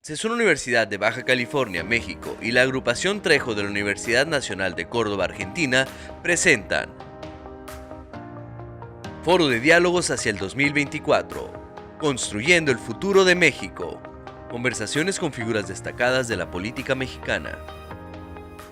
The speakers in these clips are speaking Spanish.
CESUN Universidad de Baja California, México y la agrupación Trejo de la Universidad Nacional de Córdoba, Argentina, presentan Foro de Diálogos hacia el 2024, Construyendo el Futuro de México, conversaciones con figuras destacadas de la política mexicana.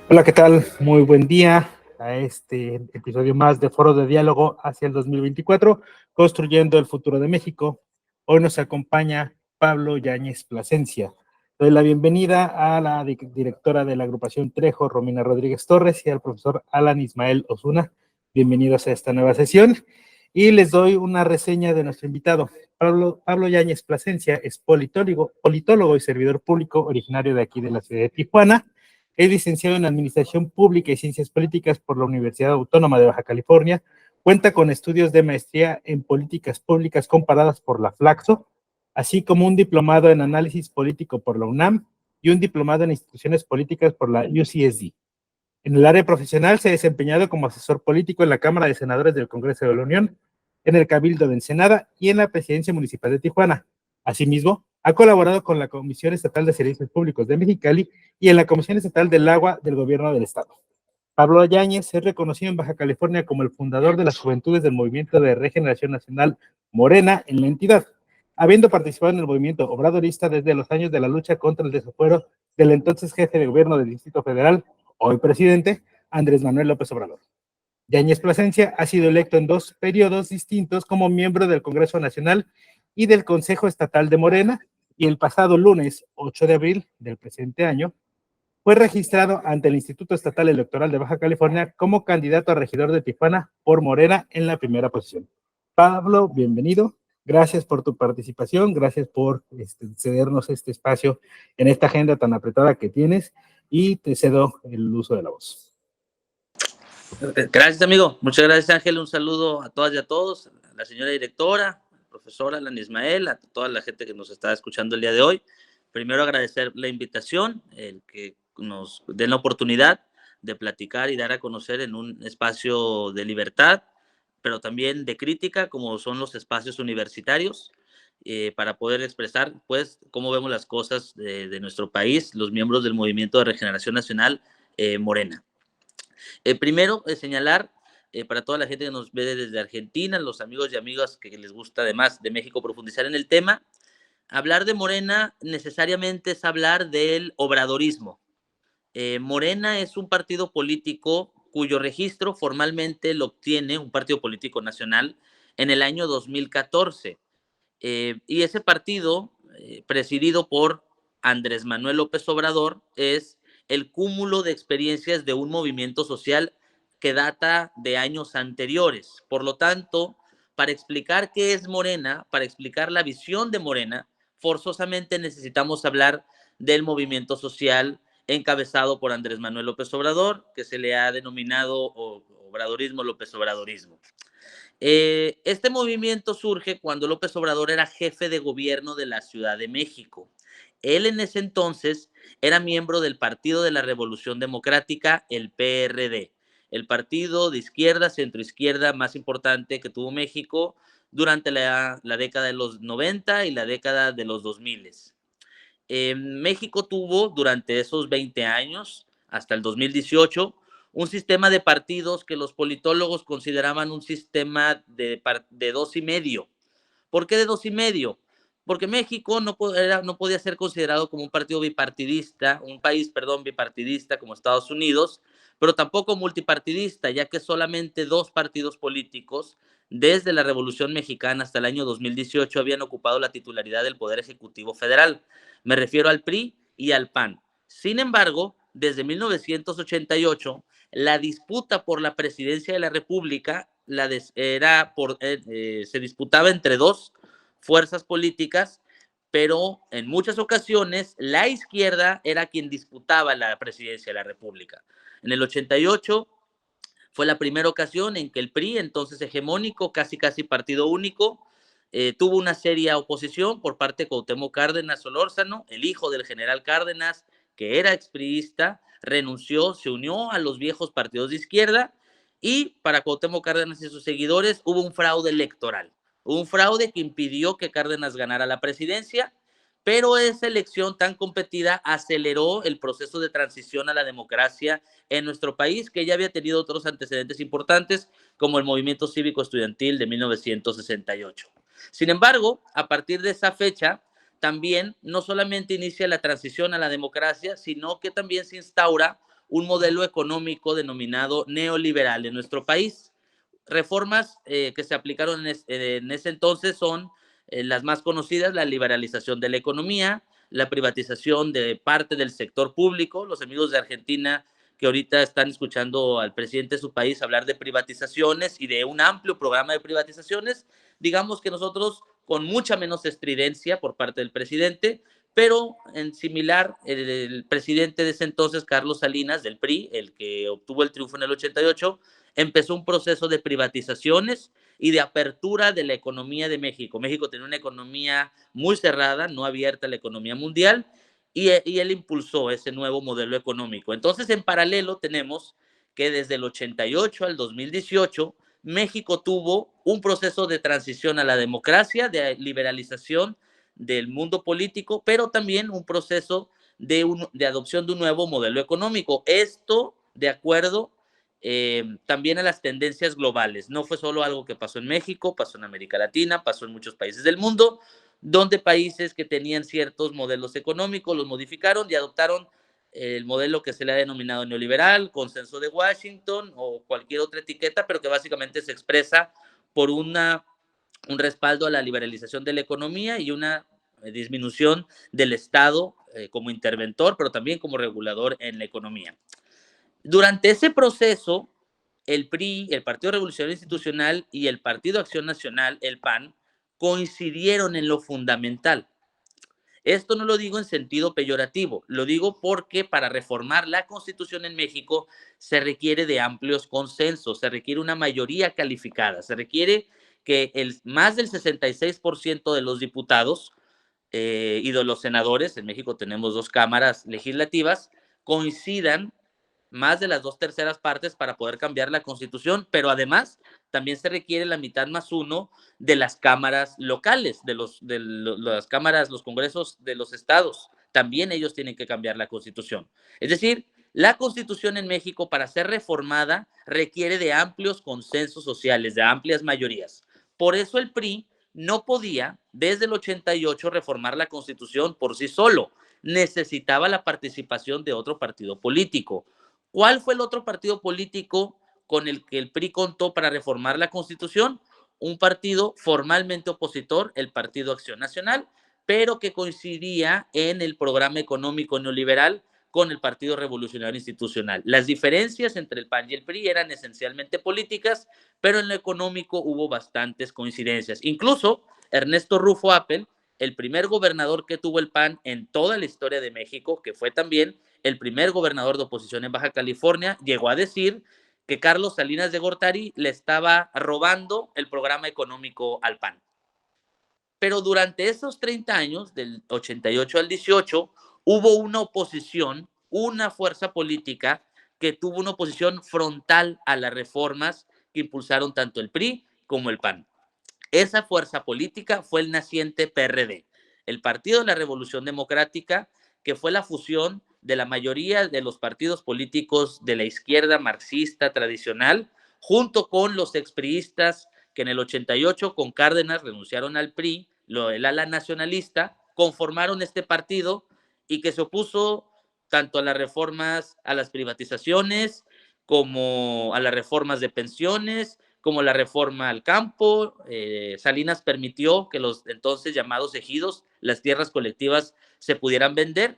Hola, ¿qué tal? Muy buen día a este episodio más de Foro de Diálogo hacia el 2024, Construyendo el Futuro de México. Hoy nos acompaña Pablo Yáñez Plasencia. Doy la bienvenida a la directora de la agrupación Trejo, Romina Rodríguez Torres, y al profesor Alan Ismael Osuna. Bienvenidos a esta nueva sesión. Y les doy una reseña de nuestro invitado. Pablo Yáñez Plasencia es politólogo y servidor público originario de aquí de la ciudad de Tijuana. Es licenciado en Administración Pública y Ciencias Políticas por la Universidad Autónoma de Baja California. Cuenta con estudios de maestría en Políticas Públicas comparadas por la Flaxo, así como un diplomado en Análisis Político por la UNAM y un diplomado en Instituciones Políticas por la UCSD. En el área profesional se ha desempeñado como asesor político en la Cámara de Senadores del Congreso de la Unión, en el Cabildo de Ensenada y en la Presidencia Municipal de Tijuana. Asimismo, ha colaborado con la Comisión Estatal de Servicios Públicos de Mexicali y en la Comisión Estatal del Agua del Gobierno del Estado. Pablo Yáñez es reconocido en Baja California como el fundador de las Juventudes del Movimiento de Regeneración Nacional Morena en la entidad, habiendo participado en el movimiento obradorista desde los años de la lucha contra el desafuero del entonces jefe de gobierno del Distrito Federal, hoy presidente, Andrés Manuel López Obrador. Yáñez Plasencia ha sido electo en 2 periodos distintos como miembro del Congreso Nacional y del Consejo Estatal de Morena, y el pasado lunes 8 de abril del presente año fue registrado ante el Instituto Estatal Electoral de Baja California como candidato a regidor de Tijuana por Morena en la primera posición. Pablo, bienvenido. Gracias por tu participación, gracias por cedernos este espacio en esta agenda tan apretada que tienes, y te cedo el uso de la voz. Gracias, amigo. Muchas gracias, Ángel. Un saludo a todas y a todos, a la señora directora, al profesor Alan Ismael, a toda la gente que nos está escuchando el día de hoy. Primero, agradecer la invitación, el que nos den la oportunidad de platicar y dar a conocer en un espacio de libertad, pero también de crítica, como son los espacios universitarios, para poder expresar, pues, cómo vemos las cosas de nuestro país, los miembros del Movimiento de Regeneración Nacional Morena. Primero, señalar para toda la gente que nos ve desde Argentina, los amigos y amigas que les gusta además de México profundizar en el tema, hablar de Morena necesariamente es hablar del obradorismo. Morena es un partido político cuyo registro formalmente lo obtiene un partido político nacional en el año 2014. Y ese partido, presidido por Andrés Manuel López Obrador, es el cúmulo de experiencias de un movimiento social que data de años anteriores. Por lo tanto, para explicar qué es Morena, para explicar la visión de Morena, forzosamente necesitamos hablar del movimiento social encabezado por Andrés Manuel López Obrador, que se le ha denominado obradorismo, López Obradorismo. Este movimiento surge cuando López Obrador era jefe de gobierno de la Ciudad de México. Él en ese entonces era miembro del Partido de la Revolución Democrática, el PRD, el partido de izquierda, centroizquierda más importante que tuvo México durante la década de los 90 y la década de los 2000. México tuvo durante esos 20 años, hasta el 2018, un sistema de partidos que los politólogos consideraban un sistema de 2,5. ¿Por qué de 2,5? Porque México no podía ser considerado como un partido bipartidista, un país, perdón, bipartidista como Estados Unidos, pero tampoco multipartidista, ya que solamente 2 partidos políticos desde la Revolución Mexicana hasta el año 2018 habían ocupado la titularidad del Poder Ejecutivo Federal. Me refiero al PRI y al PAN. Sin embargo, desde 1988, la disputa por la presidencia de la República se disputaba entre 2 fuerzas políticas, pero en muchas ocasiones la izquierda era quien disputaba la presidencia de la República. En el 88 fue la primera ocasión en que el PRI, entonces hegemónico, casi partido único, tuvo una seria oposición por parte de Cuauhtémoc Cárdenas Solórzano, el hijo del general Cárdenas, que era expriista, renunció, se unió a los viejos partidos de izquierda, y para Cuauhtémoc Cárdenas y sus seguidores hubo un fraude electoral. Hubo un fraude que impidió que Cárdenas ganara la presidencia, pero esa elección tan competida aceleró el proceso de transición a la democracia en nuestro país, que ya había tenido otros antecedentes importantes, como el movimiento cívico estudiantil de 1968. Sin embargo, a partir de esa fecha, también no solamente inicia la transición a la democracia, sino que también se instaura un modelo económico denominado neoliberal en nuestro país. Reformas que se aplicaron en ese entonces son las más conocidas: la liberalización de la economía, la privatización de parte del sector público. Los amigos de Argentina que ahorita están escuchando al presidente de su país hablar de privatizaciones y de un amplio programa de privatizaciones, digamos que nosotros con mucha menos estridencia por parte del presidente, pero en similar, el presidente de ese entonces, Carlos Salinas, del PRI, el que obtuvo el triunfo en el 88, empezó un proceso de privatizaciones y de apertura de la economía de México. México tenía una economía muy cerrada, no abierta a la economía mundial, y él impulsó ese nuevo modelo económico. Entonces, en paralelo tenemos que desde el 88 al 2018, México tuvo un proceso de transición a la democracia, de liberalización del mundo político, pero también un proceso de adopción de un nuevo modelo económico. Esto de acuerdo también a las tendencias globales. No fue solo algo que pasó en México, pasó en América Latina, pasó en muchos países del mundo, donde países que tenían ciertos modelos económicos los modificaron y adoptaron el modelo que se le ha denominado neoliberal, consenso de Washington o cualquier otra etiqueta, pero que básicamente se expresa por un respaldo a la liberalización de la economía y una disminución del Estado como interventor, pero también como regulador en la economía. Durante ese proceso, el PRI, el Partido Revolucionario Institucional y el Partido Acción Nacional, el PAN, coincidieron en lo fundamental. Esto no lo digo en sentido peyorativo, lo digo porque para reformar la Constitución en México se requiere de amplios consensos, se requiere una mayoría calificada, se requiere que más del 66% de los diputados y de los senadores, en México tenemos 2 cámaras legislativas, coincidan más de las 2/3 partes para poder cambiar la Constitución, pero además también se requiere la mitad más 1 de las cámaras locales, las cámaras, los congresos de los estados. También ellos tienen que cambiar la Constitución. Es decir, la Constitución en México, para ser reformada, requiere de amplios consensos sociales, de amplias mayorías. Por eso el PRI no podía, desde el 88, reformar la Constitución por sí solo. Necesitaba la participación de otro partido político. ¿Cuál fue el otro partido político con el que el PRI contó para reformar la Constitución? Un partido formalmente opositor, el Partido Acción Nacional, pero que coincidía en el programa económico neoliberal con el Partido Revolucionario Institucional. Las diferencias entre el PAN y el PRI eran esencialmente políticas, pero en lo económico hubo bastantes coincidencias. Incluso Ernesto Rufo Appel, el primer gobernador que tuvo el PAN en toda la historia de México, que fue también el primer gobernador de oposición en Baja California, llegó a decir que Carlos Salinas de Gortari le estaba robando el programa económico al PAN. Pero durante esos 30 años, del 88 al 18, hubo una oposición, una fuerza política que tuvo una oposición frontal a las reformas que impulsaron tanto el PRI como el PAN. Esa fuerza política fue el naciente PRD, el Partido de la Revolución Democrática, que fue la fusión de la mayoría de los partidos políticos de la izquierda marxista tradicional, junto con los expriistas que en el 88 con Cárdenas renunciaron al PRI, el ala nacionalista, conformaron este partido y que se opuso tanto a las reformas, a las privatizaciones, como a las reformas de pensiones, como la reforma al campo. Salinas permitió que los entonces llamados ejidos, las tierras colectivas, se pudieran vender.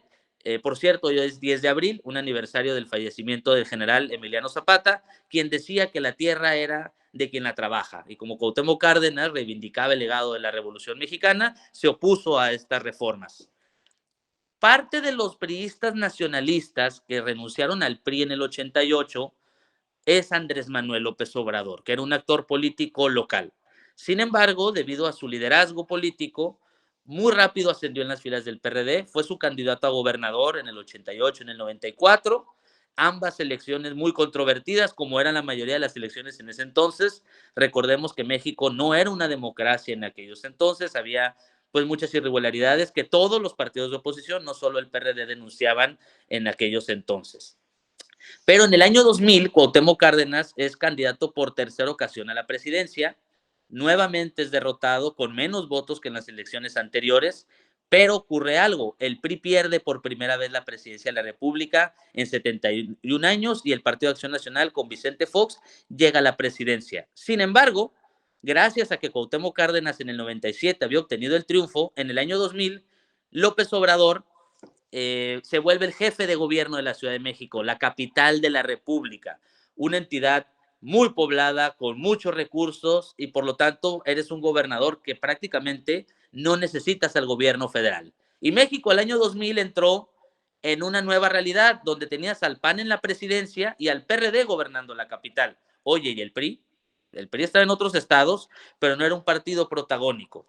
Por cierto, hoy es 10 de abril, un aniversario del fallecimiento del general Emiliano Zapata, quien decía que la tierra era de quien la trabaja. Y como Cuauhtémoc Cárdenas reivindicaba el legado de la Revolución Mexicana, se opuso a estas reformas. Parte de los priistas nacionalistas que renunciaron al PRI en el 88 es Andrés Manuel López Obrador, que era un actor político local. Sin embargo, debido a su liderazgo político, muy rápido ascendió en las filas del PRD, fue su candidato a gobernador en el 88, en el 94, ambas elecciones muy controvertidas, como eran la mayoría de las elecciones en ese entonces. Recordemos que México no era una democracia en aquellos entonces, había pues muchas irregularidades que todos los partidos de oposición, no solo el PRD, denunciaban en aquellos entonces. Pero en el año 2000, Cuauhtémoc Cárdenas es candidato por tercera ocasión a la presidencia. Nuevamente es derrotado con menos votos que en las elecciones anteriores, pero ocurre algo. El PRI pierde por primera vez la presidencia de la República en 71 años y el Partido de Acción Nacional con Vicente Fox llega a la presidencia. Sin embargo, gracias a que Cuauhtémoc Cárdenas en el 97 había obtenido el triunfo, en el año 2000, López Obrador se vuelve el jefe de gobierno de la Ciudad de México, la capital de la República, una entidad muy poblada, con muchos recursos y por lo tanto eres un gobernador que prácticamente no necesitas al gobierno federal. Y México al año 2000 entró en una nueva realidad donde tenías al PAN en la presidencia y al PRD gobernando la capital. Oye, ¿y el PRI? El PRI estaba en otros estados, pero no era un partido protagónico.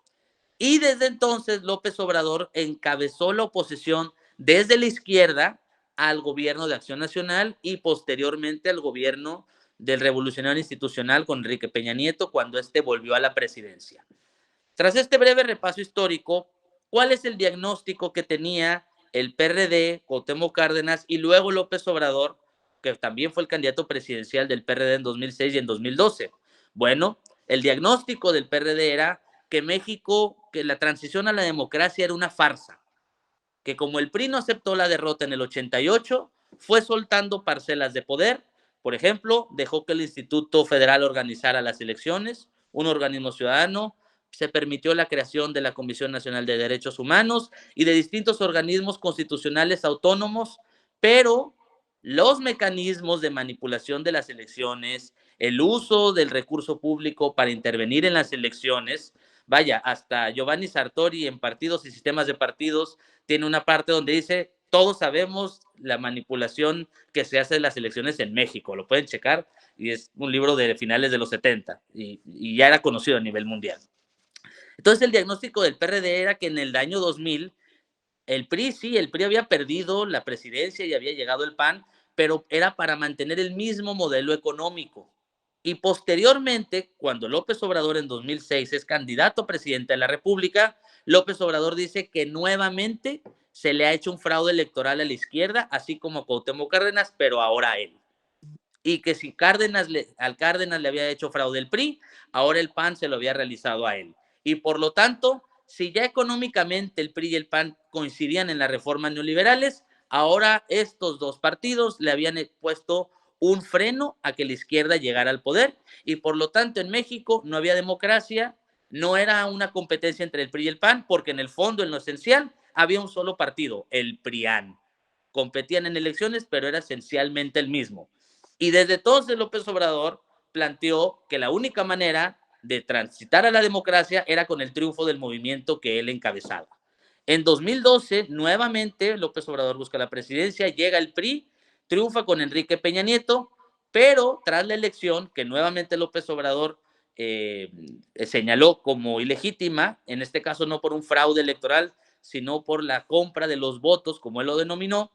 Y desde entonces López Obrador encabezó la oposición desde la izquierda al gobierno de Acción Nacional y posteriormente al gobierno del Revolucionario Institucional con Enrique Peña Nieto cuando éste volvió a la presidencia. Tras este breve repaso histórico, ¿cuál es el diagnóstico que tenía el PRD, Cuauhtémoc Cárdenas y luego López Obrador, que también fue el candidato presidencial del PRD en 2006 y en 2012? Bueno, el diagnóstico del PRD era que México, que la transición a la democracia era una farsa, que como el PRI no aceptó la derrota en el 88, fue soltando parcelas de poder. Por ejemplo, dejó que el Instituto Federal organizara las elecciones, un organismo ciudadano, se permitió la creación de la Comisión Nacional de Derechos Humanos y de distintos organismos constitucionales autónomos, pero los mecanismos de manipulación de las elecciones, el uso del recurso público para intervenir en las elecciones, vaya, hasta Giovanni Sartori en Partidos y Sistemas de Partidos tiene una parte donde dice, todos sabemos la manipulación que se hace en las elecciones en México, lo pueden checar, y es un libro de finales de los 70, y ya era conocido a nivel mundial. Entonces el diagnóstico del PRD era que en el año 2000, el PRI había perdido la presidencia y había llegado el PAN, pero era para mantener el mismo modelo económico. Y posteriormente, cuando López Obrador en 2006 es candidato a presidente de la República, López Obrador dice que nuevamente se le ha hecho un fraude electoral a la izquierda, así como a Cuauhtémoc Cárdenas, pero ahora a él. Y que si al Cárdenas le había hecho fraude el PRI, ahora el PAN se lo había realizado a él. Y por lo tanto, si ya económicamente el PRI y el PAN coincidían en las reformas neoliberales, ahora estos dos partidos le habían puesto un freno a que la izquierda llegara al poder y por lo tanto en México no había democracia, no era una competencia entre el PRI y el PAN, porque en el fondo, en lo esencial, había un solo partido, el PRIAN. Competían en elecciones, pero era esencialmente el mismo. Y desde entonces López Obrador planteó que la única manera de transitar a la democracia era con el triunfo del movimiento que él encabezaba. En 2012, nuevamente, López Obrador busca la presidencia, llega el PRI, triunfa con Enrique Peña Nieto, pero tras la elección, que nuevamente López Obrador señaló como ilegítima, en este caso no por un fraude electoral, sino por la compra de los votos, como él lo denominó.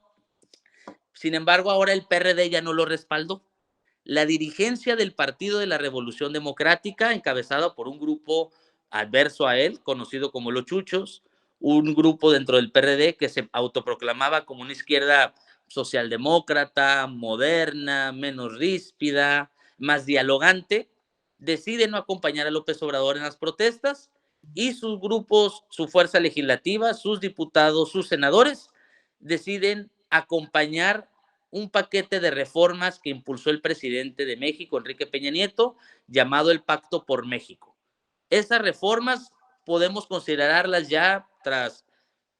Sin embargo, ahora el PRD ya no lo respaldó. La dirigencia del Partido de la Revolución Democrática, encabezada por un grupo adverso a él, conocido como los Chuchos, un grupo dentro del PRD que se autoproclamaba como una izquierda socialdemócrata, moderna, menos ríspida, más dialogante, decide no acompañar a López Obrador en las protestas y sus grupos, su fuerza legislativa, sus diputados, sus senadores, deciden acompañar un paquete de reformas que impulsó el presidente de México, Enrique Peña Nieto, llamado el Pacto por México. Esas reformas podemos considerarlas ya tras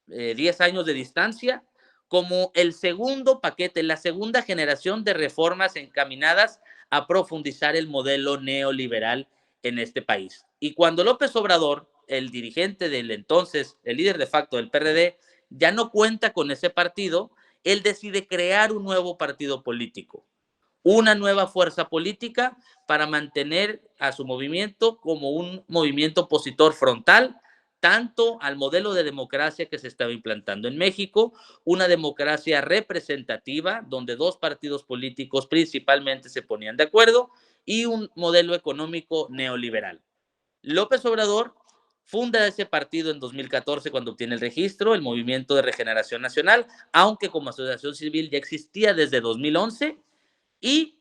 10 años de distancia como el segundo paquete, la segunda generación de reformas encaminadas a profundizar el modelo neoliberal en este país. Y cuando López Obrador, el dirigente del entonces, el líder de facto del PRD, ya no cuenta con ese partido, él decide crear un nuevo partido político, una nueva fuerza política para mantener a su movimiento como un movimiento opositor frontal, tanto al modelo de democracia que se estaba implantando en México, una democracia representativa, donde dos partidos políticos principalmente se ponían de acuerdo, y un modelo económico neoliberal. López Obrador Funda ese partido en 2014 cuando obtiene el registro, el Movimiento de Regeneración Nacional, aunque como asociación civil ya existía desde 2011, y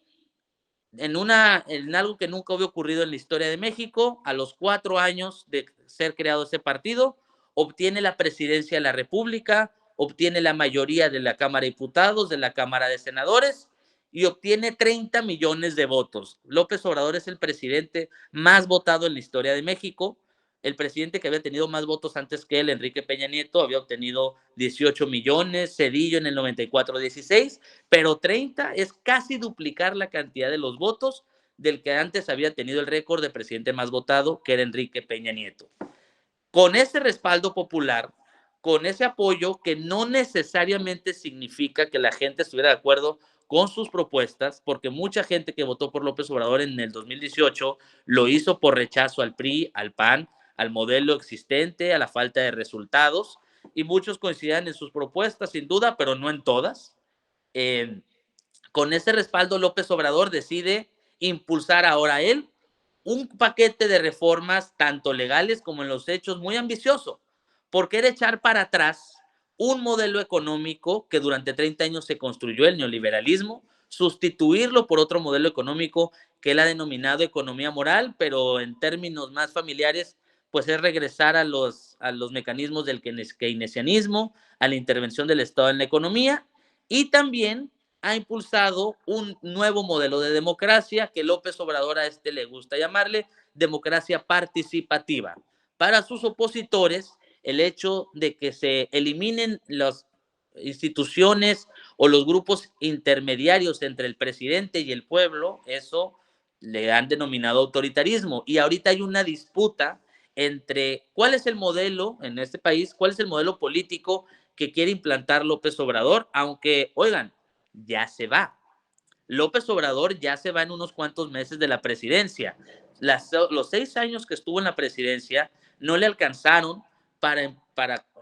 en algo que nunca había ocurrido en la historia de México, a los 4 años de ser creado ese partido, obtiene la presidencia de la República, obtiene la mayoría de la Cámara de Diputados, de la Cámara de Senadores, y obtiene 30 millones de votos. López Obrador es el presidente más votado en la historia de México. El presidente que había tenido más votos antes que él, Enrique Peña Nieto, había obtenido 18 millones, Cedillo en el 94, 16, pero 30 es casi duplicar la cantidad de los votos del que antes había tenido el récord de presidente más votado, que era Enrique Peña Nieto. Con ese respaldo popular, con ese apoyo que no necesariamente significa que la gente estuviera de acuerdo con sus propuestas, porque mucha gente que votó por López Obrador en el 2018 lo hizo por rechazo al PRI, al PAN, al modelo existente, a la falta de resultados, y muchos coincidían en sus propuestas, sin duda, pero no en todas. Con ese respaldo, López Obrador decide impulsar ahora él un paquete de reformas, tanto legales como en los hechos, muy ambicioso, porque era echar para atrás un modelo económico que durante 30 años se construyó, el neoliberalismo, sustituirlo por otro modelo económico que él ha denominado economía moral, pero en términos más familiares, pues es regresar a los mecanismos del keynesianismo, a la intervención del Estado en la economía, y también ha impulsado un nuevo modelo de democracia que López Obrador a le gusta llamarle democracia participativa. Para sus opositores, el hecho de que se eliminen las instituciones o los grupos intermediarios entre el presidente y el pueblo, eso le han denominado autoritarismo. Y ahorita hay una disputa entre cuál es el modelo en este país, cuál es el modelo político que quiere implantar López Obrador, aunque, oigan, ya se va. López Obrador ya se va en unos cuantos meses de la presidencia. Los 6 años que estuvo en la presidencia no le alcanzaron para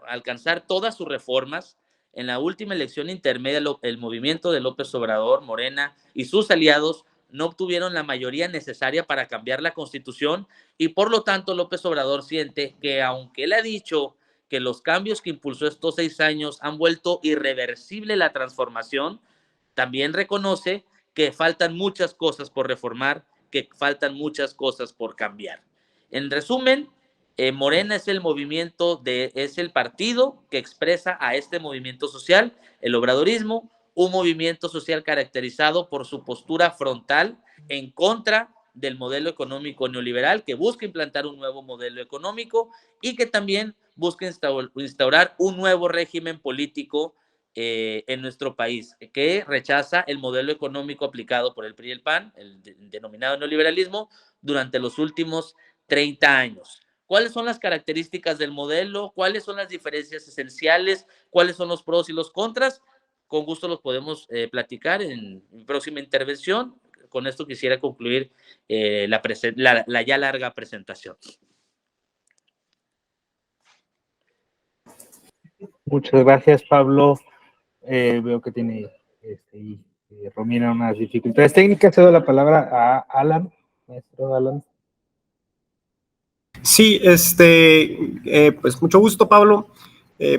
alcanzar todas sus reformas. En la última elección intermedia, el movimiento de López Obrador, Morena y sus aliados no obtuvieron la mayoría necesaria para cambiar la Constitución, y por lo tanto López Obrador siente que, aunque él ha dicho que los cambios que impulsó estos 6 años han vuelto irreversible la transformación, también reconoce que faltan muchas cosas por reformar, que faltan muchas cosas por cambiar. En resumen, Morena es es el partido que expresa a este movimiento social, el obradorismo, un movimiento social caracterizado por su postura frontal en contra del modelo económico neoliberal, que busca implantar un nuevo modelo económico y que también busca instaurar un nuevo régimen político en nuestro país, que rechaza el modelo económico aplicado por el PRI y el PAN, el denominado neoliberalismo, durante los últimos 30 años. ¿Cuáles son las características del modelo? ¿Cuáles son las diferencias esenciales? ¿Cuáles son los pros y los contras? Con gusto los podemos platicar en mi próxima intervención. Con esto quisiera concluir la ya larga presentación. Muchas gracias, Pablo. Veo que tiene Romina unas dificultades técnicas. Cedo la palabra a Alan, maestro Alan. Sí, pues mucho gusto, Pablo.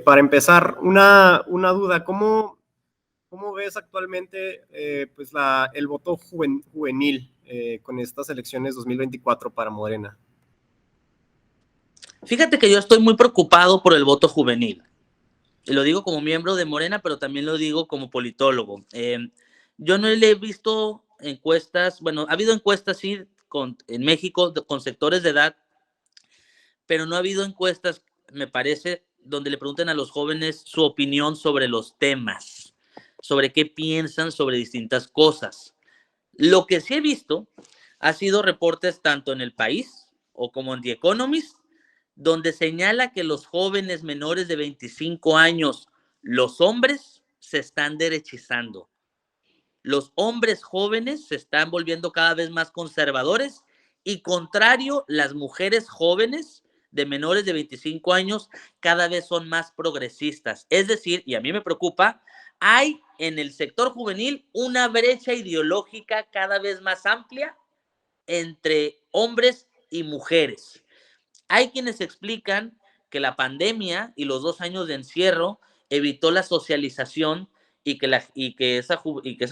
Para empezar, una duda, ¿cómo ves actualmente pues el voto juvenil con estas elecciones 2024 para Morena? Fíjate que yo estoy muy preocupado por el voto juvenil. Lo digo como miembro de Morena, pero también lo digo como politólogo. Yo no le he visto encuestas, bueno, ha habido encuestas sí en México con sectores de edad, pero no ha habido encuestas, me parece, donde le pregunten a los jóvenes su opinión sobre los temas, sobre qué piensan sobre distintas cosas. Lo que sí he visto ha sido reportes tanto en El País o como en The Economist, donde señala que los jóvenes menores de 25 años, los hombres, se están derechizando. Los hombres jóvenes se están volviendo cada vez más conservadores y, contrario, las mujeres jóvenes de menores de 25 años cada vez son más progresistas. Es decir, y a mí me preocupa, hay en el sector juvenil una brecha ideológica cada vez más amplia entre hombres y mujeres. Hay quienes explican que la pandemia y los 2 años de encierro evitó la socialización y que esa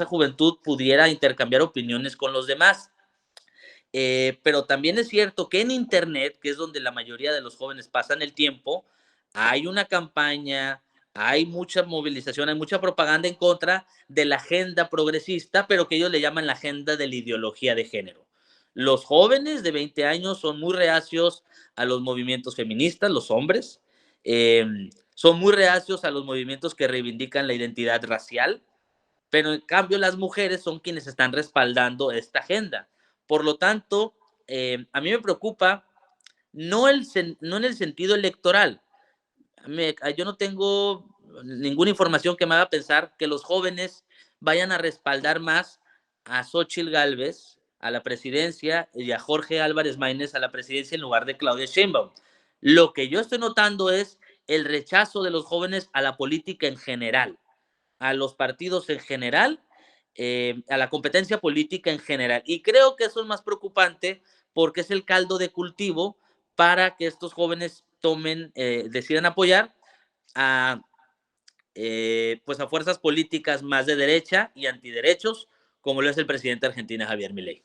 juventud pudiera intercambiar opiniones con los demás. Pero también es cierto que en Internet, que es donde la mayoría de los jóvenes pasan el tiempo, hay una campaña, hay mucha movilización, hay mucha propaganda en contra de la agenda progresista, pero que ellos le llaman la agenda de la ideología de género. Los jóvenes de 20 años son muy reacios a los movimientos feministas, los hombres, son muy reacios a los movimientos que reivindican la identidad racial, pero en cambio las mujeres son quienes están respaldando esta agenda. Por lo tanto, a mí me preocupa no en el sentido electoral. Yo no tengo ninguna información que me haga pensar que los jóvenes vayan a respaldar más a Xóchitl Gálvez a la presidencia y a Jorge Álvarez Maínez a la presidencia en lugar de Claudia Sheinbaum. Lo que yo estoy notando es el rechazo de los jóvenes a la política en general, a los partidos en general, a la competencia política en general. Y creo que eso es más preocupante porque es el caldo de cultivo para que estos jóvenes decidan apoyar a, pues a fuerzas políticas más de derecha y antiderechos, como lo es el presidente de Argentina, Javier Milei.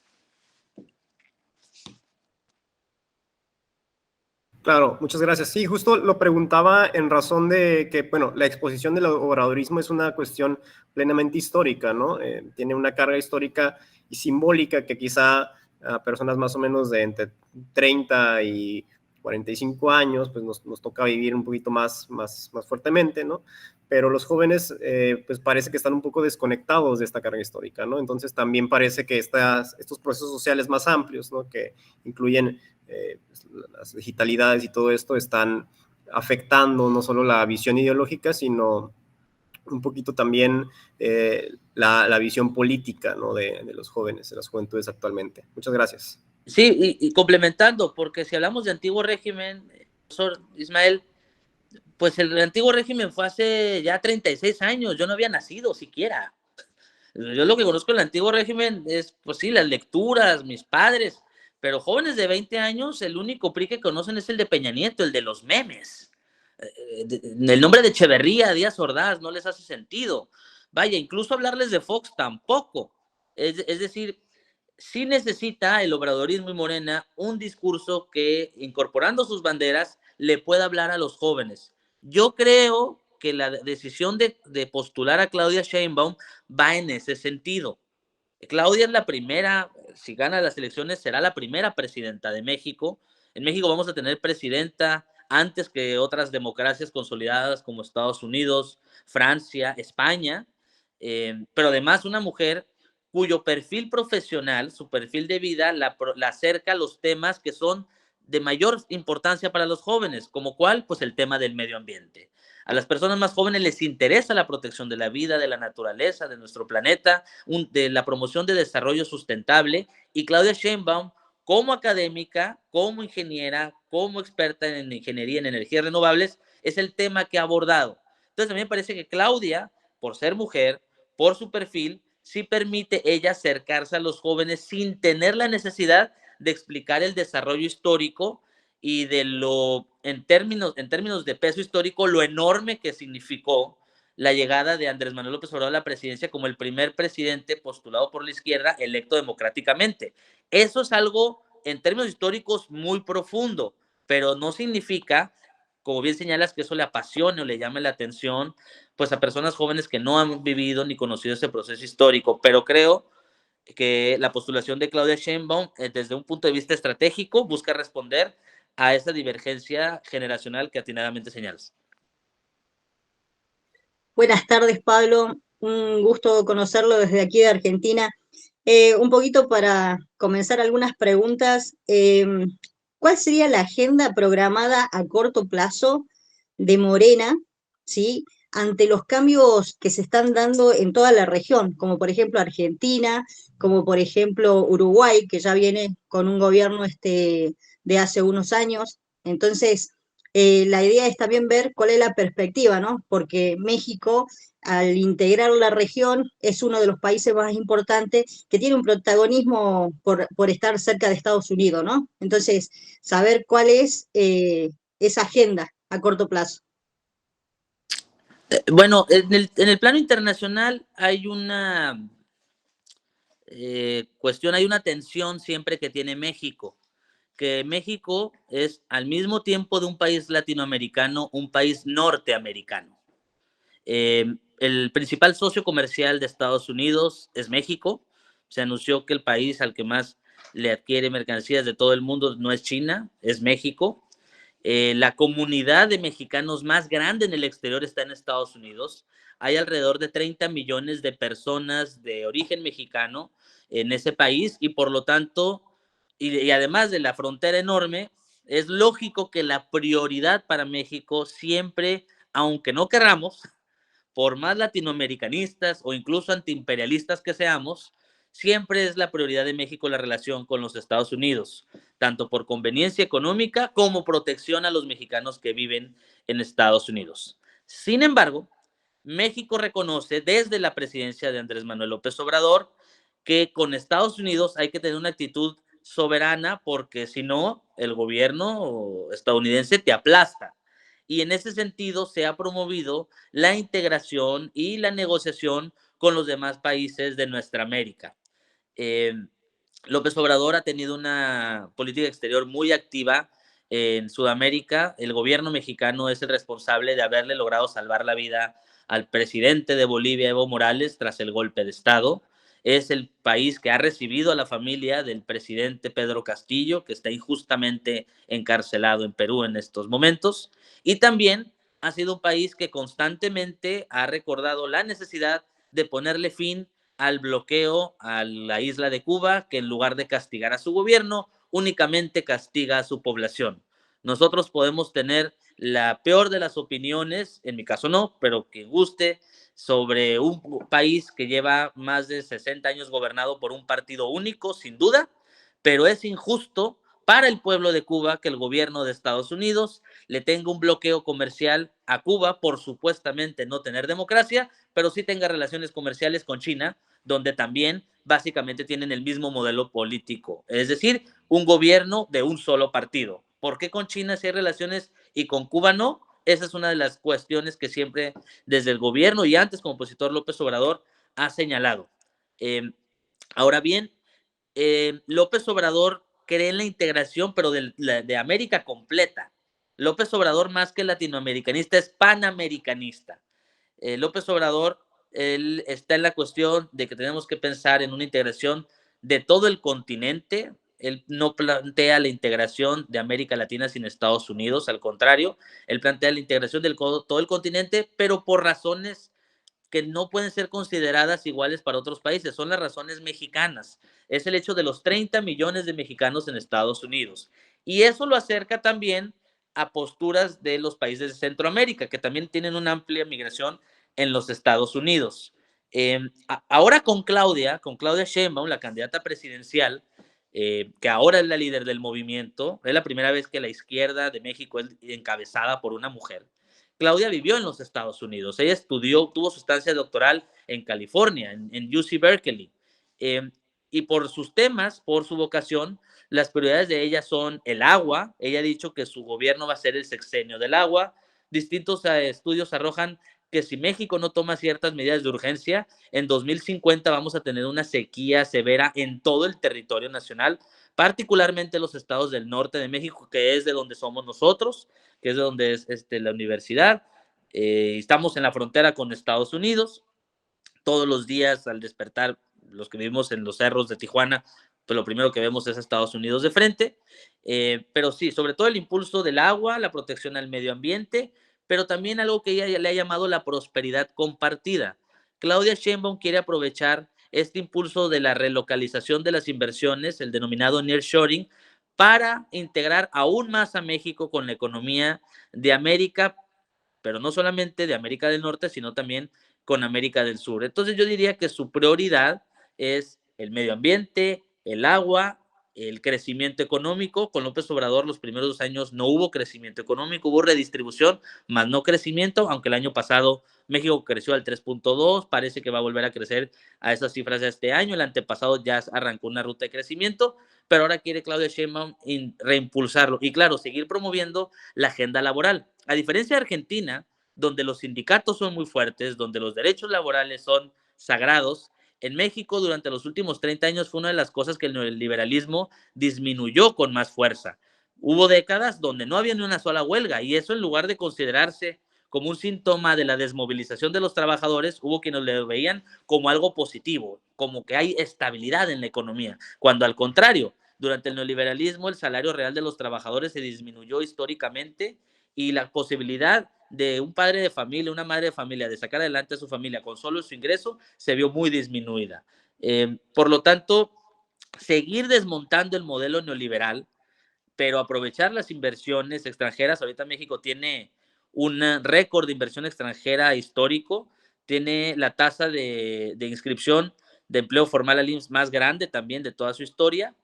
Claro, muchas gracias. Sí, justo lo preguntaba en razón de que, bueno, la exposición del obradorismo es una cuestión plenamente histórica, ¿no? Tiene una carga histórica y simbólica que quizá a personas más o menos de entre 30 y 45 años, pues nos toca vivir un poquito más fuertemente, ¿no? Pero los jóvenes, pues parece que están un poco desconectados de esta carga histórica, ¿no? Entonces también parece que estos procesos sociales más amplios, ¿no? Que incluyen las digitalidades y todo esto están afectando no solo la visión ideológica, sino un poquito también la visión política, ¿no? de los jóvenes, de las juventudes actualmente. Muchas gracias. Sí, y complementando, porque si hablamos de antiguo régimen, profesor Ismael, pues el antiguo régimen fue hace ya 36 años, yo no había nacido siquiera. Yo lo que conozco del antiguo régimen es, pues sí, las lecturas, mis padres, pero jóvenes de 20 años, el único PRI que conocen es el de Peña Nieto, el de los memes. El nombre de Echeverría, Díaz Ordaz, no les hace sentido. Vaya, incluso hablarles de Fox tampoco. Es decir, sí necesita el obradorismo y Morena un discurso que, incorporando sus banderas, le pueda hablar a los jóvenes. Yo creo que la decisión de postular a Claudia Sheinbaum va en ese sentido. Claudia es la primera, si gana las elecciones, será la primera presidenta de México. En México vamos a tener presidenta antes que otras democracias consolidadas como Estados Unidos, Francia, España, pero además una mujer cuyo perfil profesional, su perfil de vida, la acerca a los temas que son de mayor importancia para los jóvenes, como cuál, pues el tema del medio ambiente. A las personas más jóvenes les interesa la protección de la vida, de la naturaleza, de nuestro planeta, de la promoción de desarrollo sustentable, y Claudia Sheinbaum, como académica, como ingeniera, como experta en ingeniería en energías renovables, es el tema que ha abordado. Entonces a mí me parece que Claudia, por ser mujer, por su perfil, sí permite ella acercarse a los jóvenes sin tener la necesidad de explicar el desarrollo histórico y de lo, en términos de peso histórico, lo enorme que significó la llegada de Andrés Manuel López Obrador a la presidencia como el primer presidente postulado por la izquierda electo democráticamente. Eso es algo, en términos históricos, muy profundo, pero no significa, como bien señalas, que eso le apasione o le llame la atención, pues a personas jóvenes que no han vivido ni conocido ese proceso histórico. Pero creo que la postulación de Claudia Sheinbaum, desde un punto de vista estratégico, busca responder a esa divergencia generacional que atinadamente señalas. Buenas tardes, Pablo. Un gusto conocerlo desde aquí de Argentina. Un poquito para comenzar algunas preguntas. ¿Cuál sería la agenda programada a corto plazo de Morena, ¿sí?, ante los cambios que se están dando en toda la región, como por ejemplo Argentina, como por ejemplo Uruguay, que ya viene con un gobierno de hace unos años? Entonces, la idea es también ver cuál es la perspectiva, ¿no? Porque México al integrar la región, es uno de los países más importantes que tiene un protagonismo por estar cerca de Estados Unidos, ¿no? Entonces, saber cuál es esa agenda a corto plazo. Bueno, en el plano internacional hay una cuestión, hay una tensión siempre que tiene México, que México es al mismo tiempo de un país latinoamericano, un país norteamericano. El principal socio comercial de Estados Unidos es México. Se anunció que el país al que más le adquiere mercancías de todo el mundo no es China, es México. La comunidad de mexicanos más grande en el exterior está en Estados Unidos. Hay alrededor de 30 millones de personas de origen mexicano en ese país y por lo tanto, y además de la frontera enorme, es lógico que la prioridad para México siempre, aunque no querramos, por más latinoamericanistas o incluso antiimperialistas que seamos, siempre es la prioridad de México la relación con los Estados Unidos, tanto por conveniencia económica como protección a los mexicanos que viven en Estados Unidos. Sin embargo, México reconoce desde la presidencia de Andrés Manuel López Obrador que con Estados Unidos hay que tener una actitud soberana porque si no, el gobierno estadounidense te aplasta. Y en ese sentido se ha promovido la integración y la negociación con los demás países de nuestra América. López Obrador ha tenido una política exterior muy activa en Sudamérica. El gobierno mexicano es el responsable de haberle logrado salvar la vida al presidente de Bolivia, Evo Morales, tras el golpe de Estado. Es el país que ha recibido a la familia del presidente Pedro Castillo, que está injustamente encarcelado en Perú en estos momentos. Y también ha sido un país que constantemente ha recordado la necesidad de ponerle fin al bloqueo a la isla de Cuba, que en lugar de castigar a su gobierno, únicamente castiga a su población. Nosotros podemos tener la peor de las opiniones, en mi caso no, pero que guste, sobre un país que lleva más de 60 años gobernado por un partido único, sin duda, pero es injusto para el pueblo de Cuba que el gobierno de Estados Unidos le tenga un bloqueo comercial a Cuba por supuestamente no tener democracia, pero sí tenga relaciones comerciales con China, donde también básicamente tienen el mismo modelo político, es decir, un gobierno de un solo partido. ¿Por qué con China sí hay relaciones y con Cuba no? Esa es una de las cuestiones que siempre desde el gobierno y antes como opositor López Obrador ha señalado. Ahora bien, López Obrador cree en la integración, pero de América completa. López Obrador, más que latinoamericanista, es panamericanista. López Obrador, él está en la cuestión de que tenemos que pensar en una integración de todo el continente. Él no plantea la integración de América Latina sin Estados Unidos, al contrario, él plantea la integración de todo el continente, pero por razones que no pueden ser consideradas iguales para otros países, son las razones mexicanas. Es el hecho de los 30 millones de mexicanos en Estados Unidos. Y eso lo acerca también a posturas de los países de Centroamérica, que también tienen una amplia migración en los Estados Unidos. Ahora con Claudia Sheinbaum, la candidata presidencial, que ahora es la líder del movimiento, es la primera vez que la izquierda de México es encabezada por una mujer. Claudia vivió en los Estados Unidos, ella estudió, tuvo su estancia doctoral en California, en UC Berkeley, y por sus temas, por su vocación, las prioridades de ella son el agua. Ella ha dicho que su gobierno va a ser el sexenio del agua. Distintos estudios arrojan que si México no toma ciertas medidas de urgencia, en 2050 vamos a tener una sequía severa en todo el territorio nacional, particularmente los estados del norte de México, que es de donde somos nosotros, que es de donde es la universidad. Estamos en la frontera con Estados Unidos. Todos los días al despertar, los que vivimos en los cerros de Tijuana, pues lo primero que vemos es Estados Unidos de frente. Pero sí, sobre todo el impulso del agua, la protección al medio ambiente, pero también algo que ella le ha llamado la prosperidad compartida. Claudia Sheinbaum quiere aprovechar este impulso de la relocalización de las inversiones, el denominado nearshoring, para integrar aún más a México con la economía de América, pero no solamente de América del Norte, sino también con América del Sur. Entonces yo diría que su prioridad es el medio ambiente, el agua el crecimiento económico. Con López Obrador los primeros 2 años no hubo crecimiento económico, hubo redistribución, más no crecimiento, aunque el año pasado México creció al 3.2, parece que va a volver a crecer a esas cifras de este año, el antepasado ya arrancó una ruta de crecimiento, pero ahora quiere Claudia Sheinbaum reimpulsarlo y claro, seguir promoviendo la agenda laboral. A diferencia de Argentina, donde los sindicatos son muy fuertes, donde los derechos laborales son sagrados, en México durante los últimos 30 años fue una de las cosas que el neoliberalismo disminuyó con más fuerza. Hubo décadas donde no había ni una sola huelga y eso, en lugar de considerarse como un síntoma de la desmovilización de los trabajadores, hubo quienes lo veían como algo positivo, como que hay estabilidad en la economía, cuando al contrario, durante el neoliberalismo el salario real de los trabajadores se disminuyó históricamente y la posibilidad de un padre de familia, una madre de familia, de sacar adelante a su familia con solo su ingreso, se vio muy disminuida. Por lo tanto, seguir desmontando el modelo neoliberal, pero aprovechar las inversiones extranjeras. Ahorita México tiene un récord de inversión extranjera histórico, tiene la tasa de inscripción de empleo formal al IMSS más grande también de toda su historia.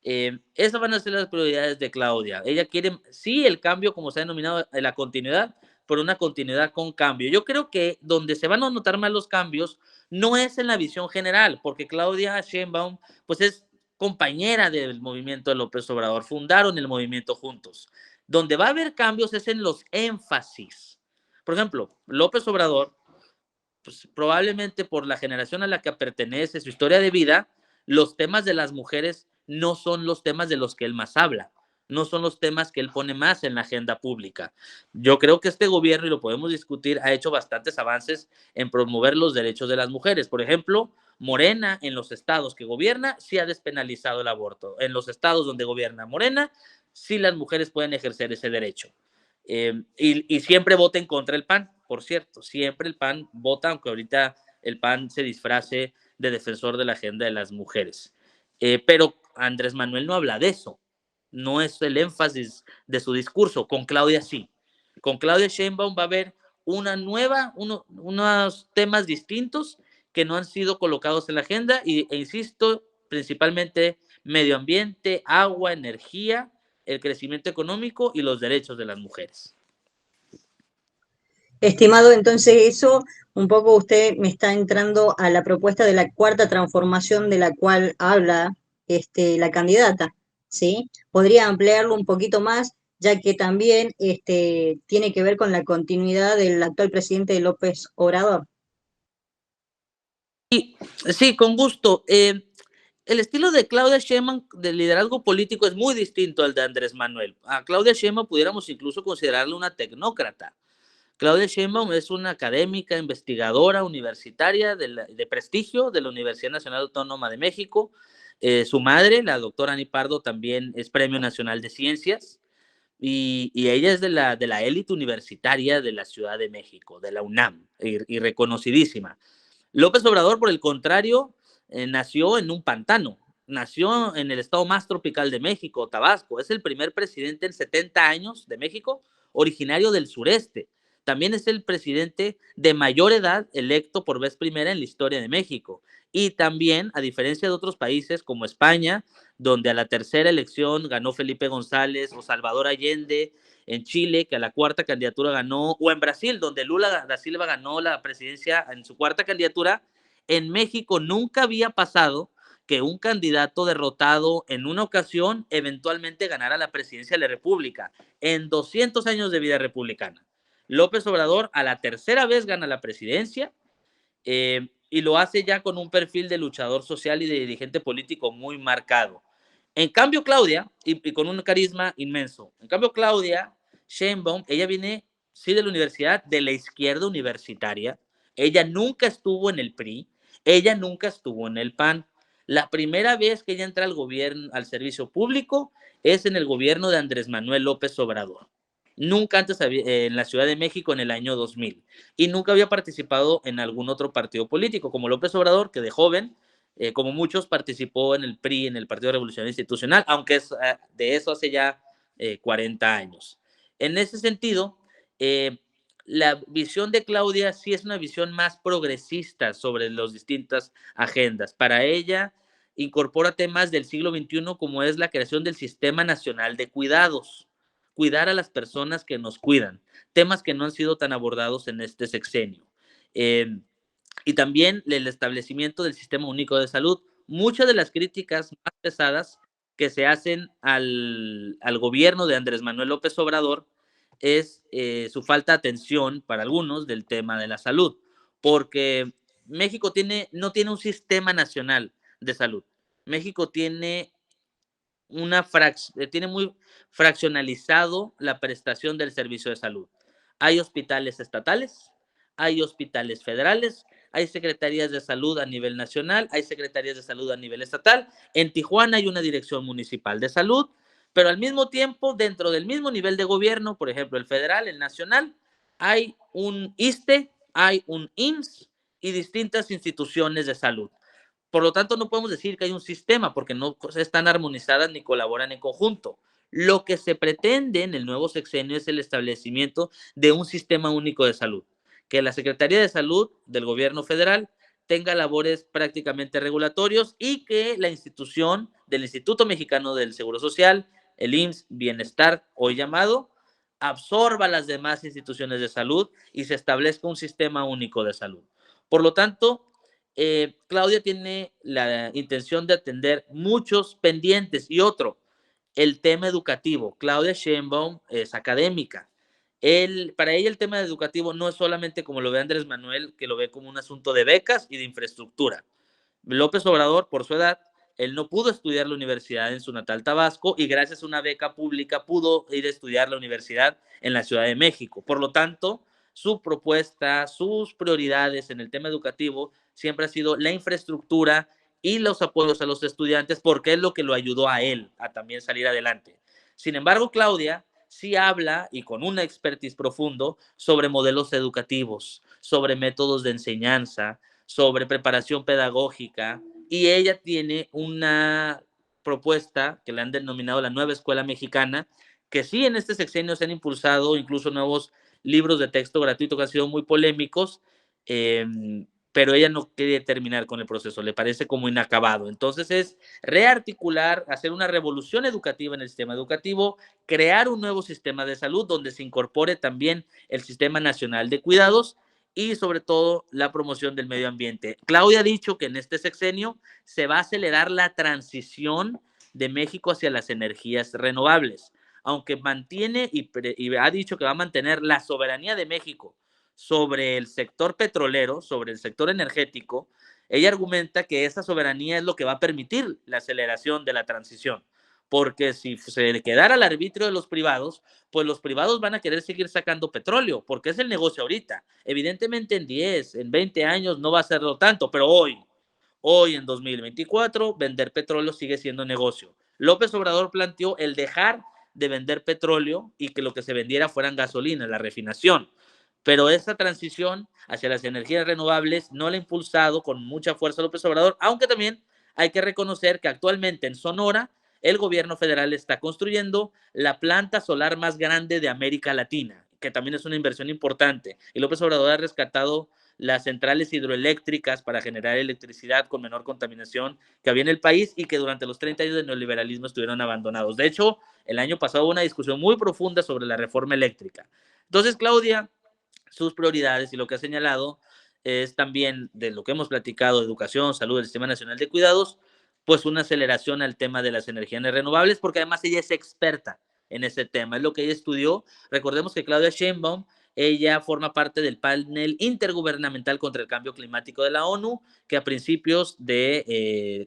Esas van a ser las prioridades de Claudia. Ella quiere, sí, el cambio, como se ha denominado, la continuidad, pero una continuidad con cambio. Yo creo que donde se van a notar más los cambios no es en la visión general, porque Claudia Sheinbaum, pues es compañera del movimiento de López Obrador, fundaron el movimiento juntos. Donde va a haber cambios es en los énfasis. Por ejemplo, López Obrador, pues probablemente por la generación a la que pertenece, su historia de vida, los temas de las mujeres no son los temas de los que él más habla, no son los temas que él pone más en la agenda pública. Yo creo que este gobierno, y lo podemos discutir, ha hecho bastantes avances en promover los derechos de las mujeres. Por ejemplo, Morena, en los estados que gobierna, sí ha despenalizado el aborto. En los estados donde gobierna Morena, sí las mujeres pueden ejercer ese derecho. Y siempre vota en contra del PAN, por cierto, siempre el PAN vota, aunque ahorita el PAN se disfrace de defensor de la agenda de las mujeres. Pero Andrés Manuel no habla de eso, no es el énfasis de su discurso. Con Claudia sí. Con Claudia Sheinbaum va a haber unos temas distintos que no han sido colocados en la agenda e insisto, principalmente medio ambiente, agua, energía, el crecimiento económico y los derechos de las mujeres. Estimado, entonces eso, un poco usted me está entrando a la propuesta de la cuarta transformación de la cual habla la candidata, ¿sí? Podría ampliarlo un poquito más, ya que también tiene que ver con la continuidad del actual presidente López Obrador. Sí, con gusto. El estilo de Claudia Sheinbaum de liderazgo político es muy distinto al de Andrés Manuel. A Claudia Sheinbaum pudiéramos incluso considerarla una tecnócrata. Claudia Sheinbaum es una académica, investigadora, universitaria de prestigio de la Universidad Nacional Autónoma de México. Su madre, la doctora Ani Pardo, también es Premio Nacional de Ciencias y ella es de la élite universitaria de la Ciudad de México, de la UNAM, y reconocidísima. López Obrador, por el contrario, nació en un pantano, nació en el estado más tropical de México, Tabasco. Es el primer presidente en 70 años de México, originario del sureste. También es el presidente de mayor edad electo por vez primera en la historia de México. Y también, a diferencia de otros países como España, donde a la tercera elección ganó Felipe González o Salvador Allende, en Chile, que a la cuarta candidatura ganó, o en Brasil, donde Lula da Silva ganó la presidencia en su cuarta candidatura, en México nunca había pasado que un candidato derrotado en una ocasión eventualmente ganara la presidencia de la República en 200 años de vida republicana. López Obrador a la tercera vez gana la presidencia y lo hace ya con un perfil de luchador social y de dirigente político muy marcado. En cambio, Claudia, y con un carisma inmenso, en cambio, Claudia Sheinbaum, ella viene, sí, de la universidad, de la izquierda universitaria. Ella nunca estuvo en el PRI, ella nunca estuvo en el PAN. La primera vez que ella entra al gobierno, al servicio público, es en el gobierno de Andrés Manuel López Obrador. Nunca antes en la Ciudad de México en el año 2000 y nunca había participado en algún otro partido político, como López Obrador, que de joven, como muchos, participó en el PRI, en el Partido Revolucionario Institucional, aunque es de eso hace ya 40 años. En ese sentido, la visión de Claudia sí es una visión más progresista sobre las distintas agendas. Para ella, incorpora temas del siglo XXI como es la creación del Sistema Nacional de Cuidados, cuidar a las personas que nos cuidan, temas que no han sido tan abordados en este sexenio. Y también el establecimiento del Sistema Único de Salud. Muchas de las críticas más pesadas que se hacen al gobierno de Andrés Manuel López Obrador es su falta de atención para algunos del tema de la salud, porque México no tiene un sistema nacional de salud. México tiene tiene muy fraccionalizado la prestación del servicio de salud. Hay hospitales estatales, hay hospitales federales, hay secretarías de salud a nivel nacional, hay secretarías de salud a nivel estatal. En Tijuana hay una dirección municipal de salud, pero al mismo tiempo, dentro del mismo nivel de gobierno, por ejemplo, el federal, el nacional, hay un ISSSTE, hay un IMSS y distintas instituciones de salud. Por lo tanto, no podemos decir que hay un sistema porque no están armonizadas ni colaboran en conjunto. Lo que se pretende en el nuevo sexenio es el establecimiento de un sistema único de salud, que la Secretaría de Salud del gobierno federal tenga labores prácticamente regulatorios y que la institución del Instituto Mexicano del Seguro Social, el IMSS Bienestar, hoy llamado, absorba las demás instituciones de salud y se establezca un sistema único de salud. Por lo tanto, Claudia tiene la intención de atender muchos pendientes y otro, el tema educativo. Claudia Sheinbaum es académica. Para ella el tema educativo no es solamente como lo ve Andrés Manuel, que lo ve como un asunto de becas y de infraestructura. López Obrador, por su edad, él no pudo estudiar la universidad en su natal Tabasco y gracias a una beca pública pudo ir a estudiar la universidad en la Ciudad de México. Por lo tanto, su propuesta, sus prioridades en el tema educativo siempre ha sido la infraestructura y los apoyos a los estudiantes porque es lo que lo ayudó a él a también salir adelante. Sin embargo, Claudia sí habla y con una expertise profundo sobre modelos educativos, sobre métodos de enseñanza, sobre preparación pedagógica y ella tiene una propuesta que le han denominado la nueva escuela mexicana, que sí en este sexenio se han impulsado incluso nuevos libros de texto gratuito que han sido muy polémicos, pero ella no quiere terminar con el proceso, le parece como inacabado. Entonces es rearticular, hacer una revolución educativa en el sistema educativo, crear un nuevo sistema de salud donde se incorpore también el Sistema Nacional de Cuidados y sobre todo la promoción del medio ambiente. Claudia ha dicho que en este sexenio se va a acelerar la transición de México hacia las energías renovables, aunque mantiene y ha dicho que va a mantener la soberanía de México sobre el sector petrolero, sobre el sector energético. Ella argumenta que esa soberanía es lo que va a permitir la aceleración de la transición, porque si se quedara al arbitrio de los privados, pues los privados van a querer seguir sacando petróleo, porque es el negocio ahorita. Evidentemente en 10, en 20 años no va a serlo tanto, pero hoy en 2024, vender petróleo sigue siendo negocio. López Obrador planteó el dejar de vender petróleo y que lo que se vendiera fueran gasolina, la refinación. Pero esa transición hacia las energías renovables no la ha impulsado con mucha fuerza López Obrador, aunque también hay que reconocer que actualmente en Sonora el gobierno federal está construyendo la planta solar más grande de América Latina, que también es una inversión importante. Y López Obrador ha rescatado las centrales hidroeléctricas para generar electricidad con menor contaminación que había en el país y que durante los 30 años de neoliberalismo estuvieron abandonados. De hecho, el año pasado hubo una discusión muy profunda sobre la reforma eléctrica. Entonces, Claudia, sus prioridades y lo que ha señalado es también de lo que hemos platicado, educación, salud, el Sistema Nacional de Cuidados, pues una aceleración al tema de las energías renovables, porque además ella es experta en ese tema, es lo que ella estudió. Recordemos que Claudia Sheinbaum, ella forma parte del panel intergubernamental contra el cambio climático de la ONU, que a principios de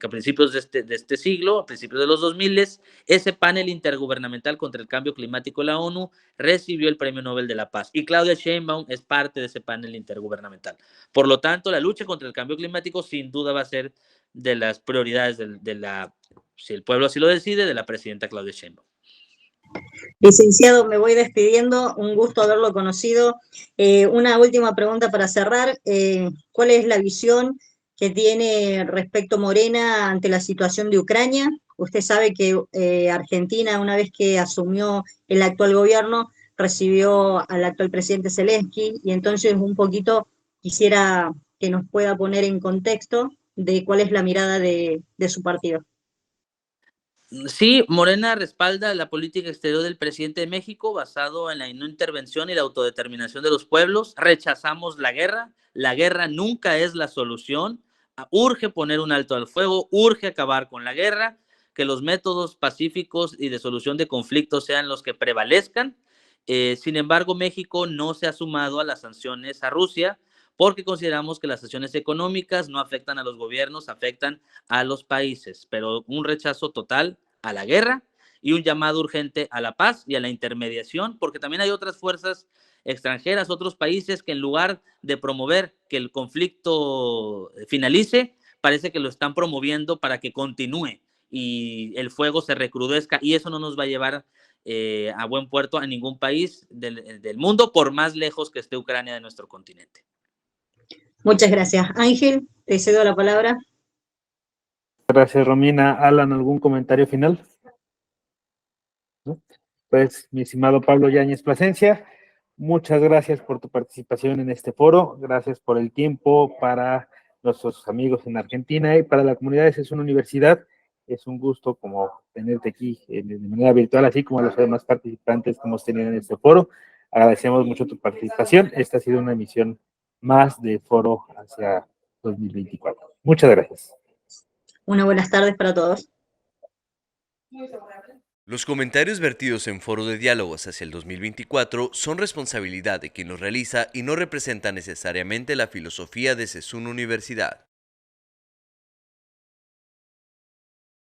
este siglo, a principios de los 2000, ese panel intergubernamental contra el cambio climático de la ONU recibió el Premio Nobel de la Paz. Y Claudia Sheinbaum es parte de ese panel intergubernamental. Por lo tanto, la lucha contra el cambio climático sin duda va a ser de las prioridades si el pueblo así lo decide, de la presidenta Claudia Sheinbaum. Licenciado, me voy despidiendo, un gusto haberlo conocido. Una última pregunta para cerrar. ¿Cuál es la visión que tiene respecto Morena ante la situación de Ucrania? Usted sabe que Argentina, una vez que asumió el actual gobierno, recibió al actual presidente Zelensky, y entonces un poquito quisiera que nos pueda poner en contexto de cuál es la mirada de su partido. Sí, Morena respalda la política exterior del presidente de México basado en la no intervención y la autodeterminación de los pueblos. Rechazamos la guerra nunca es la solución. Urge poner un alto al fuego, urge acabar con la guerra, que los métodos pacíficos y de solución de conflictos sean los que prevalezcan. Sin embargo, México no se ha sumado a las sanciones a Rusia porque consideramos que las sanciones económicas no afectan a los gobiernos, afectan a los países, pero un rechazo total a la guerra y un llamado urgente a la paz y a la intermediación, porque también hay otras fuerzas extranjeras, otros países que en lugar de promover que el conflicto finalice, parece que lo están promoviendo para que continúe y el fuego se recrudezca, y eso no nos va a llevar a buen puerto a ningún país del mundo, por más lejos que esté Ucrania de nuestro continente. Muchas gracias. Ángel, te cedo la palabra. Gracias, Romina. Alan, ¿algún comentario final? ¿No? Pues, mi estimado Pablo Yáñez Plasencia, muchas gracias por tu participación en este foro, gracias por el tiempo para nuestros amigos en Argentina y para la comunidad de SES Universidad. Es un gusto como tenerte aquí de manera virtual, así como a los demás participantes que hemos tenido en este foro. Agradecemos mucho tu participación. Esta ha sido una emisión más de Foro hacia 2024. Muchas gracias. Unas buenas tardes para todos. Los comentarios vertidos en Foro de Diálogos hacia el 2024 son responsabilidad de quien los realiza y no representan necesariamente la filosofía de SES Universidad.